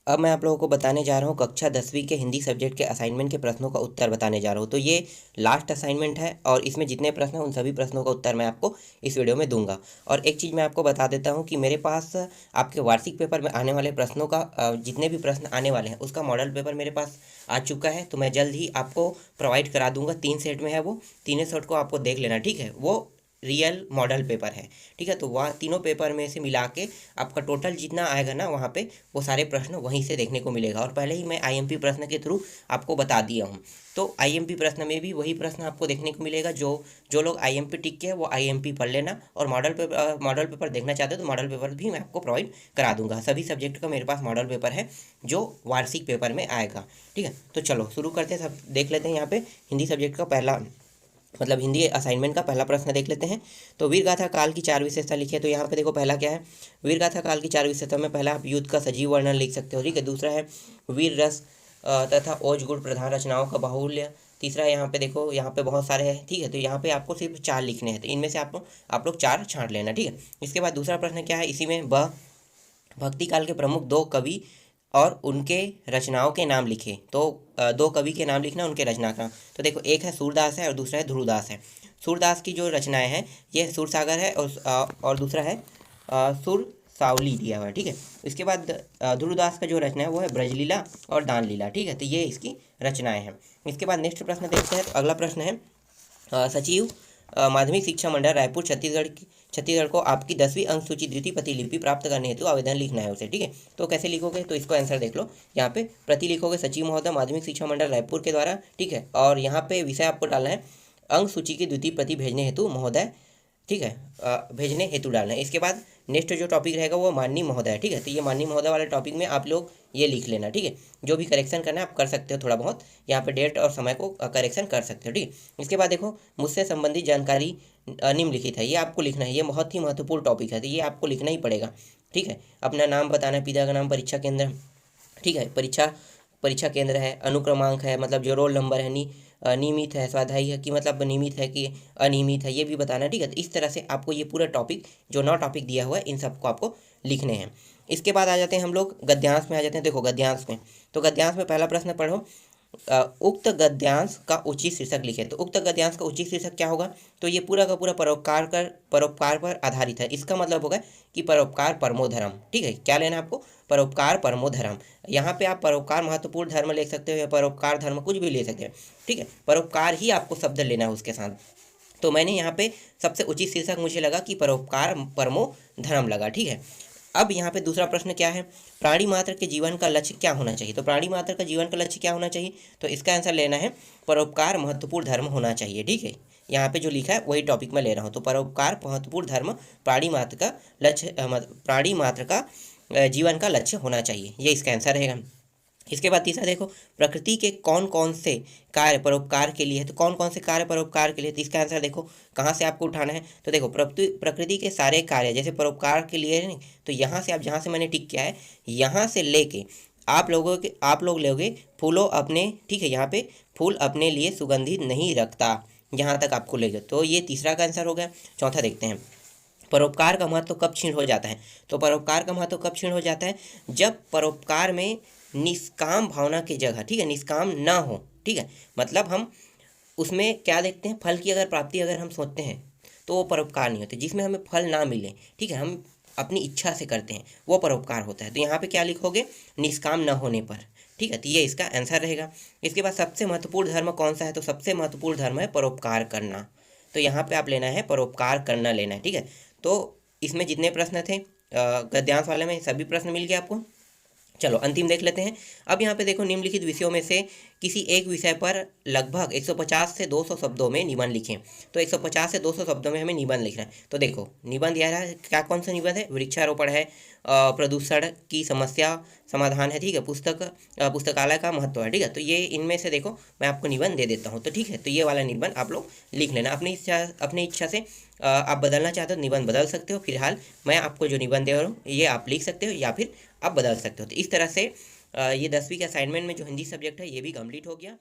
अब मैं आप लोगों को बताने जा रहा हूँ कक्षा 10वीं के हिंदी सब्जेक्ट के असाइनमेंट के प्रश्नों का उत्तर बताने जा रहा हूँ। तो ये लास्ट असाइनमेंट है और इसमें जितने प्रश्न हैं उन सभी प्रश्नों का उत्तर मैं आपको इस वीडियो में दूंगा। और एक चीज़ मैं आपको बता देता हूँ कि मेरे पास आपके वार्षिक पेपर में आने वाले प्रश्नों का जितने भी प्रश्न आने वाले हैं उसका मॉडल पेपर मेरे पास आ चुका है। तो मैं जल्द ही आपको प्रोवाइड करा दूंगा। 3 सेट में है वो, तीनों सेट को आपको देख लेना, ठीक है। वो रियल मॉडल पेपर है, ठीक है। तो वह तीनों पेपर में से मिला के आपका टोटल जितना आएगा ना, वहाँ पे वो सारे प्रश्न वहीं से देखने को मिलेगा। और पहले ही मैं आईएमपी प्रश्न के थ्रू आपको बता दिया हूँ। तो आईएमपी प्रश्न में भी वही प्रश्न आपको देखने को मिलेगा। जो जो लोग आईएमपी टिक के है वो आईएमपी पढ़ लेना, और मॉडल पेपर देखना चाहते हो तो मॉडल पेपर भी मैं आपको प्रोवाइड करा दूंगा। सभी सब्जेक्ट का मेरे पास मॉडल पेपर है जो वार्षिक पेपर में आएगा, ठीक है। तो चलो शुरू करते हैं। सब देख लेते हैं। यहाँ पे हिंदी सब्जेक्ट का पहला मतलब हिंदी असाइनमेंट का पहला प्रश्न देख लेते हैं। तो वीरगाथा काल की 4 विशेषता लिखी है। तो यहाँ पे देखो पहला क्या है, वीरगाथा काल की 4 विशेषता में पहला आप युद्ध का सजीव वर्णन लिख सकते हो, ठीक है। दूसरा है वीर रस तथा ओज गुण प्रधान रचनाओं का बाहुल्य। तीसरा यहाँ पे देखो, यहाँ पे बहुत सारे हैं, ठीक है। तो यहाँ पे आपको सिर्फ 4 लिखने हैं, तो इनमें से आप लोग 4 छांट लेना, ठीक है। इसके बाद दूसरा प्रश्न क्या है, इसी में भक्ति काल के प्रमुख 2 कवि और उनके रचनाओं के नाम लिखे। तो 2 कवि के नाम लिखना, उनके रचना का। तो देखो एक है सूरदास है और दूसरा है ध्रुवदास है। सूरदास की जो रचनाएं हैं ये सूरसागर है, और दूसरा है सुर सावली दिया हुआ है, ठीक है। इसके बाद ध्रुवदास का जो रचना है वो है ब्रजलीला और दानलीला, ठीक है। तो ये इसकी रचनाएं हैं। इसके बाद नेक्स्ट प्रश्न देखते हैं। तो अगला प्रश्न है सचिव माध्यमिक शिक्षा मंडल रायपुर छत्तीसगढ़ को आपकी 10वीं अंक सूची द्वितीय प्रतिलिपि प्राप्त करने हेतु आवेदन लिखना है उसे, ठीक है। तो कैसे लिखोगे, तो इसको आंसर देख लो। यहाँ पे प्रति लिखोगे सचिव महोदय माध्यमिक शिक्षा मंडल रायपुर के द्वारा, ठीक है। और यहाँ पे विषय आपको डालना है अंक सूची की द्वितीय प्रति भेजने हेतु महोदय, ठीक है। भेजने हेतु डालना है। इसके बाद नेक्स्ट जो टॉपिक रहेगा वो माननीय महोदय है, ठीक है। तो ये माननीय महोदय वाले टॉपिक में आप लोग ये लिख लेना, ठीक है। जो भी करेक्शन करना है आप कर सकते हो, थोड़ा बहुत यहाँ पे डेट और समय को करेक्शन कर सकते हो, ठीक है। इसके बाद देखो मुझसे संबंधित जानकारी निम्नलिखित है, ये आपको लिखना है। ये बहुत ही महत्वपूर्ण टॉपिक है, तो ये आपको लिखना ही पड़ेगा, ठीक है। अपना नाम बताना है, पिता का नाम, परीक्षा केंद्र, ठीक है। परीक्षा केंद्र है, अनुक्रमांक है मतलब जो रोल नंबर है, नियमित है, स्वाध्यायी है कि मतलब नियमित है कि अनियमित है, ये भी बताना, ठीक है। तो इस तरह से आपको ये पूरा टॉपिक जो 9 टॉपिक दिया हुआ है इन सबको आपको लिखने हैं। इसके बाद आ जाते हैं हम लोग गद्यांश में आ जाते हैं। देखो गद्यांश में, तो गद्यांश में पहला प्रश्न पढ़ो, उक्त गद्यांश का उचित शीर्षक लिखे। तो उक्त गद्यांश का उचित शीर्षक क्या होगा, तो ये पूरा का पूरा परोपकार पर आधारित है। इसका मतलब होगा कि परोपकार परमो धर्म, ठीक है। क्या लेना है आपको, परोपकार परमो धर्म। यहाँ पे आप परोपकार महत्वपूर्ण धर्म ले सकते हो या परोपकार धर्म कुछ भी ले सकते हो, ठीक है। परोपकार ही आपको शब्द लेना है उसके साथ। तो मैंने यहाँ पे सबसे उचित शीर्षक मुझे लगा कि परोपकार परमो धर्म लगा, ठीक है। अब यहाँ पे दूसरा प्रश्न क्या है, प्राणी मात्र के जीवन का लक्ष्य क्या होना चाहिए। तो प्राणी मात्र का जीवन का लक्ष्य क्या होना चाहिए, तो इसका आंसर लेना है परोपकार महत्वपूर्ण धर्म होना चाहिए, ठीक है। यहाँ पे जो लिखा है वही टॉपिक में ले रहा हूँ। तो परोपकार महत्वपूर्ण धर्म प्राणी मात्र का लक्ष्य, प्राणी मात्र का जीवन का लक्ष्य होना चाहिए, ये इसका आंसर रहेगा। इसके बाद तीसरा देखो, प्रकृति के कौन कौन से कार्य परोपकार के लिए है। तो कौन कौन से कार्य परोपकार के लिए, तो इसका आंसर देखो कहाँ से आपको उठाना है। तो देखो प्रकृति के सारे कार्य जैसे परोपकार के लिए नहीं, तो यहाँ से आप जहाँ से मैंने टिक किया है यहाँ से लेके आप लोग लोगे फूलों अपने, ठीक है। यहाँ पे फूल अपने लिए सुगंधित नहीं रखता, यहाँ तक आपको ले जाओ। तो ये तीसरा का आंसर हो गया। चौथा देखते हैं, परोपकार का महत्व कब क्षीण हो जाता है। तो परोपकार का महत्व कब क्षीण हो जाता है, जब परोपकार में निष्काम भावना की जगह, ठीक है, निष्काम ना हो, ठीक है। मतलब हम उसमें क्या देखते हैं, फल की अगर प्राप्ति अगर हम सोचते हैं तो वो परोपकार नहीं होते। जिसमें हमें फल ना मिले, ठीक है, हम अपनी इच्छा से करते हैं, वो परोपकार होता है। तो यहाँ पे क्या लिखोगे, निष्काम न होने पर, ठीक है। तो ये इसका आंसर रहेगा। इसके बाद सबसे महत्वपूर्ण धर्म कौन सा है, तो सबसे महत्वपूर्ण धर्म है परोपकार करना। तो यहाँ पे आप लेना है परोपकार करना लेना है, ठीक है। तो इसमें जितने प्रश्न थे गद्यांश वाले में सभी प्रश्न मिल गए आपको। चलो अंतिम देख लेते हैं। अब यहाँ पे देखो निम्नलिखित विषयों में से किसी एक विषय पर लगभग 150 से 200 शब्दों में निबंध लिखें। तो 150 से 200 शब्दों में हमें निबंध लिखना है। तो देखो निबंध यह है, क्या कौन सा निबंध है, वृक्षारोपण है, प्रदूषण की समस्या समाधान है, ठीक है, पुस्तकालय का महत्व है, ठीक है। तो ये इनमें से देखो मैं आपको निबंध दे देता हूँ, तो ठीक है। तो ये वाला निबंध आप लोग लिख लेना अपनी इच्छा से। आप बदलना चाहते हो निबंध बदल सकते हो। फिलहाल मैं आपको जो निबंध दे रहा हूँ ये आप लिख सकते हो या फिर आप बदल सकते हो। तो इस तरह से ये 10वीं के असाइनमेंट में जो हिंदी सब्जेक्ट है ये भी कंप्लीट हो गया।